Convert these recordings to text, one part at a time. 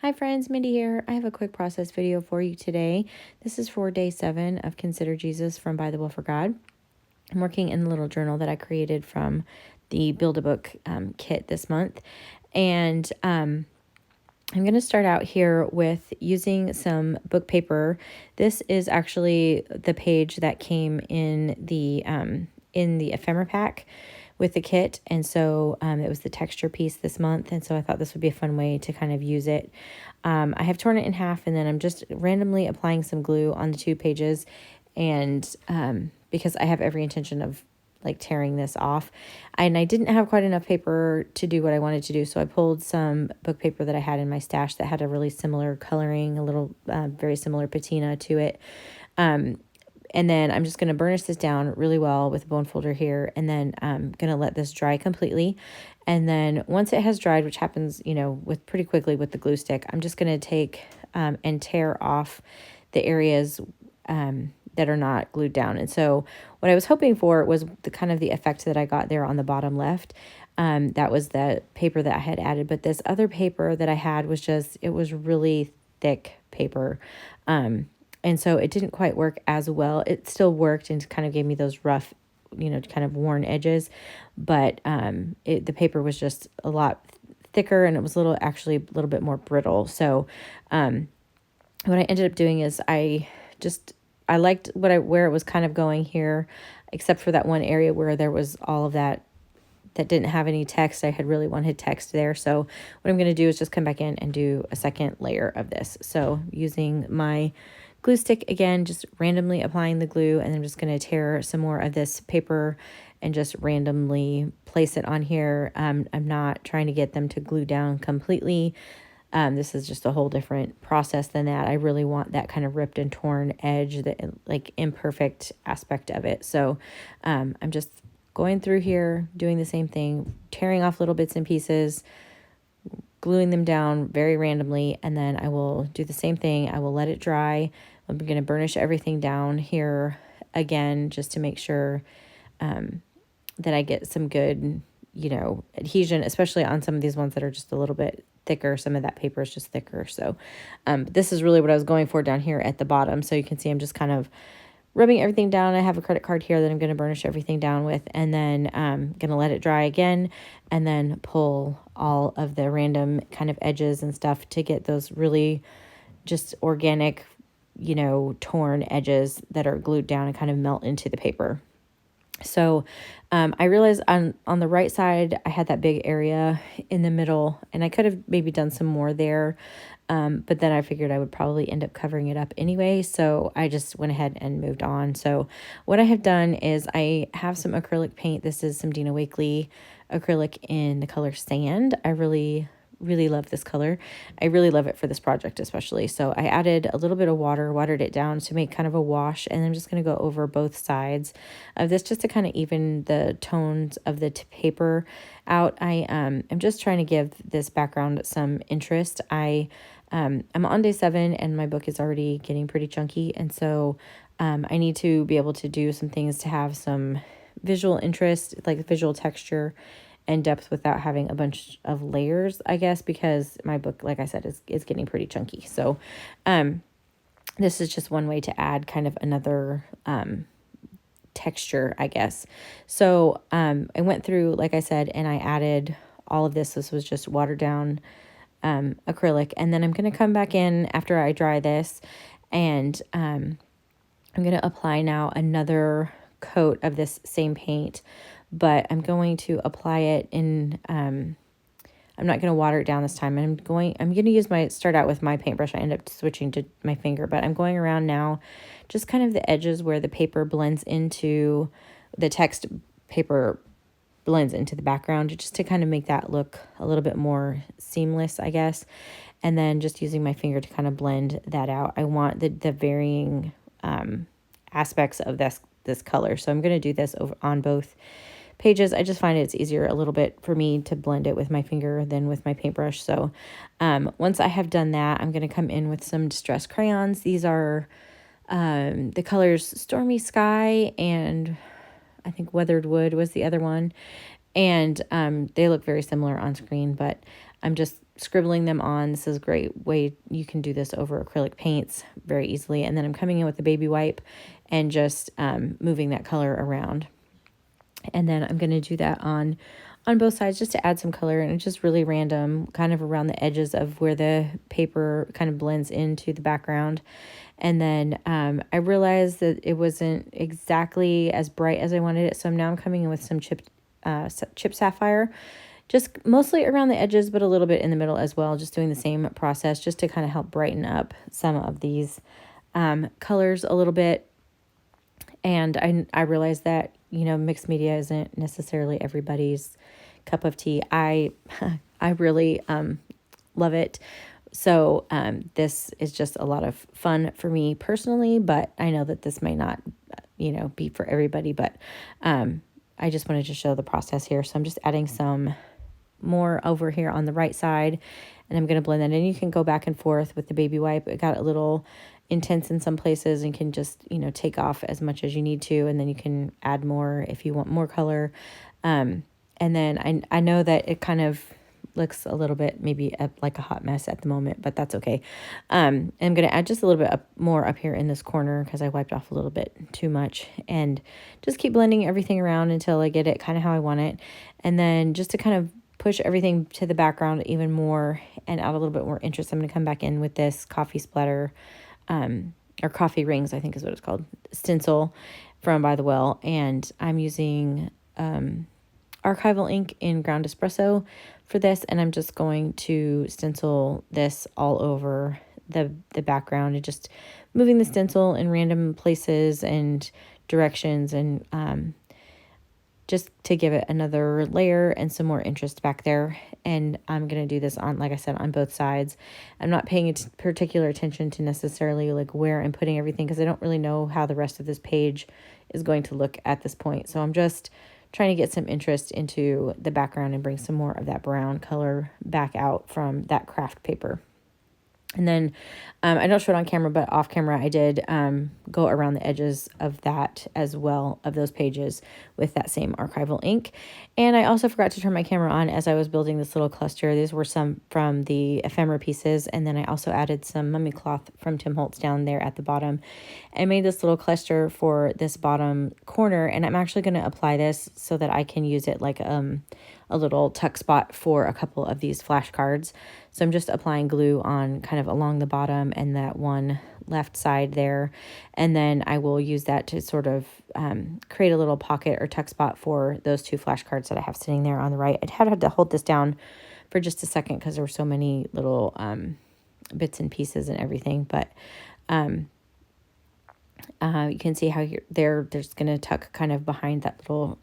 Hi friends, Mindy here. I have a quick process video for you today. This is for day 7 of Consider Jesus from Bythewell4God. I'm working in the little journal that I created from the Build-A-Book kit this month. And I'm going to start out here with using some book paper. This is actually the page that came in the ephemera pack with the kit, and so it was the texture piece this month, and so I thought this would be a fun way to kind of use it. I have torn it in half, and then I'm just randomly applying some glue on the 2 pages, and because I have every intention of like tearing this off, and I didn't have quite enough paper to do what I wanted to do, so I pulled some book paper that I had in my stash that had a really similar coloring, a little very similar patina to it. And then I'm just going to burnish this down really well with a bone folder here. And then I'm going to let this dry completely. And then once it has dried, which happens, with pretty quickly with the glue stick, I'm just going to take and tear off the areas that are not glued down. And so what I was hoping for was the kind of the effect that I got there on the bottom left. That was the paper that I had added. But this other paper that I had was it was really thick paper. And so it didn't quite work as well. It still worked and kind of gave me those rough, kind of worn edges. But the paper was just a lot thicker, and it was actually a little bit more brittle. So what I ended up doing is I liked where it was kind of going here, except for that one area where there was all of that didn't have any text. I had really wanted text there. So what I'm going to do is just come back in and do a second layer of this. So using my glue stick again, just randomly applying the glue, and I'm just going to tear some more of this paper and just randomly place it on here. I'm not trying to get them to glue down completely. This is just a whole different process than that. I really want that kind of ripped and torn edge, that like imperfect aspect of it. So I'm just going through here, doing the same thing, tearing off little bits and pieces, gluing them down very randomly, and then I will do the same thing. I will let it dry. I'm going to burnish everything down here again, just to make sure that I get some good, adhesion, especially on some of these ones that are just a little bit thicker. Some of that paper is just thicker. So this is really what I was going for down here at the bottom. So you can see I'm just kind of rubbing everything down. I have a credit card here that I'm going to burnish everything down with, and then I'm going to let it dry again, and then pull all of the random kind of edges and stuff to get those really just organic, torn edges that are glued down and kind of melt into the paper. So I realized on the right side, I had that big area in the middle, and I could have maybe done some more there. But then I figured I would probably end up covering it up anyway. So I just went ahead and moved on. So what I have done is I have some acrylic paint. This is some Dina Wakley acrylic in the color Sand. I really love this color. I really love it for this project especially. So I added a little bit of water, watered it down to make kind of a wash, and I'm just going to go over both sides of this just to kind of even the tones of the paper out. I'm just trying to give this background some interest. I'm on day 7 and my book is already getting pretty chunky, and so I need to be able to do some things to have some visual interest, like visual texture and depth, without having a bunch of layers, I guess, because my book, like I said, is getting pretty chunky. So this is just one way to add kind of another texture, I guess. So I went through, like I said, and I added all of this. This was just watered down acrylic, and then I'm going to come back in after I dry this, and I'm going to apply now another coat of this same paint, but I'm going to apply it in, I'm not going to water it down this time. I'm going to start out with my paintbrush. I end up switching to my finger, but I'm going around now, just kind of the edges where the paper blends into the text paper blends into the background, just to kind of make that look a little bit more seamless, I guess. And then just using my finger to kind of blend that out. I want the varying aspects of this color. So I'm going to do this on both pages. I just find it's easier a little bit for me to blend it with my finger than with my paintbrush. So once I have done that, I'm going to come in with some distress crayons. These are the colors Stormy Sky and I think Weathered Wood was the other one. And they look very similar on screen, but I'm just scribbling them on. This is a great way. You can do this over acrylic paints very easily. And then I'm coming in with a baby wipe and just moving that color around. And then I'm going to do that on both sides just to add some color, and it's just really random, kind of around the edges of where the paper kind of blends into the background. And then I realized that it wasn't exactly as bright as I wanted it, so now I'm coming in with some chip sapphire, just mostly around the edges, but a little bit in the middle as well, just doing the same process just to kind of help brighten up some of these colors a little bit. And I realized that, you know, mixed media isn't necessarily everybody's cup of tea. I really love it. So this is just a lot of fun for me personally, but I know that this might not, you know, be for everybody, but I just wanted to show the process here. So I'm just adding some more over here on the right side, and I'm going to blend that in. You can go back and forth with the baby wipe. It got a little intense in some places and can just, you know, take off as much as you need to, and then you can add more if you want more color. And then I know that it kind of looks a little bit maybe like a hot mess at the moment, but that's okay. I'm going to add just a little bit more up here in this corner because I wiped off a little bit too much, and just keep blending everything around until I get it kind of how I want it. And then just to kind of push everything to the background even more and add a little bit more interest, I'm going to come back in with this coffee splatter, or coffee rings, I think is what it's called, stencil from By the Well. And I'm using archival ink in ground espresso for this, and I'm just going to stencil this all over the background, and just moving the stencil in random places and directions, and just to give it another layer and some more interest back there. And I'm going to do this on, like I said, on both sides. I'm not paying particular attention to necessarily like where I'm putting everything, because I don't really know how the rest of this page is going to look at this point. So I'm just trying to get some interest into the background and bring some more of that brown color back out from that craft paper. And then I don't show it on camera, but off camera I did go around the edges of that as well, of those pages, with that same archival ink. And I also forgot to turn my camera on as I was building this little cluster. These were some from the ephemera pieces, and then I also added some mummy cloth from Tim Holtz down there at the bottom. I made this little cluster for this bottom corner, and I'm actually going to apply this so that I can use it like a little tuck spot for a couple of these flashcards. So I'm just applying glue on kind of along the bottom and that one left side there. And then I will use that to sort of create a little pocket or tuck spot for those two flashcards that I have sitting there on the right. I had to hold this down for just a second because there were so many little bits and pieces and everything. But you can see how there's going to tuck kind of behind that little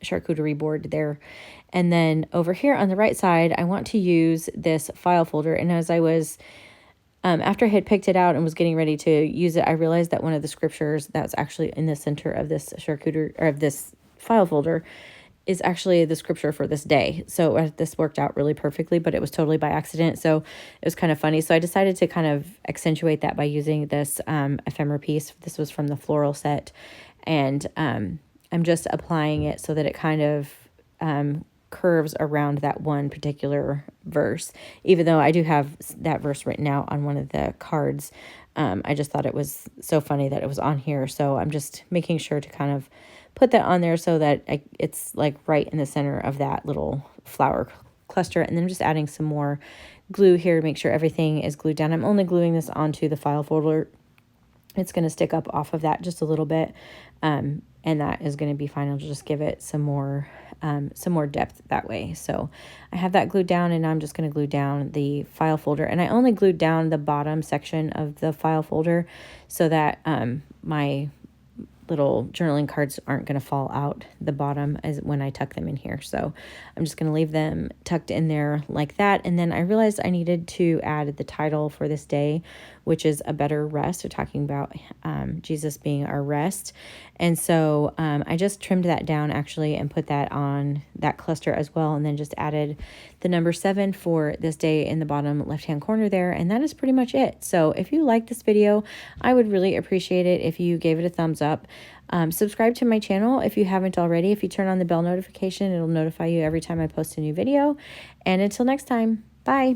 charcuterie board there. And then over here on the right side, I want to use this file folder. And as I was, after I had picked it out and was getting ready to use it, I realized that one of the scriptures that's actually in the center of this charcuterie, or of this file folder, is actually the scripture for this day. So this worked out really perfectly, but it was totally by accident. So it was kind of funny. So I decided to kind of accentuate that by using this ephemera piece. This was from the floral set. And I'm just applying it so that it kind of curves around that one particular verse, even though I do have that verse written out on one of the cards. I just thought it was so funny that it was on here. So I'm just making sure to kind of put that on there so that it's like right in the center of that little flower cluster. And then I'm just adding some more glue here to make sure everything is glued down. I'm only gluing this onto the file folder. It's going to stick up off of that just a little bit. And that is going to be fine. I'll just give it some more depth that way. So I have that glued down, and I'm just going to glue down the file folder. And I only glued down the bottom section of the file folder so that my little journaling cards aren't going to fall out the bottom as when I tuck them in here. So I'm just going to leave them tucked in there like that. And then I realized I needed to add the title for this day, which is A Better Rest. We're talking about Jesus being our rest. And so I just trimmed that down actually and put that on that cluster as well. And then just added the number 7 for this day in the bottom left-hand corner there. And that is pretty much it. So if you like this video, I would really appreciate it if you gave it a thumbs up. Subscribe to my channel if you haven't already. If you turn on the bell notification, it'll notify you every time I post a new video. And until next time. Bye.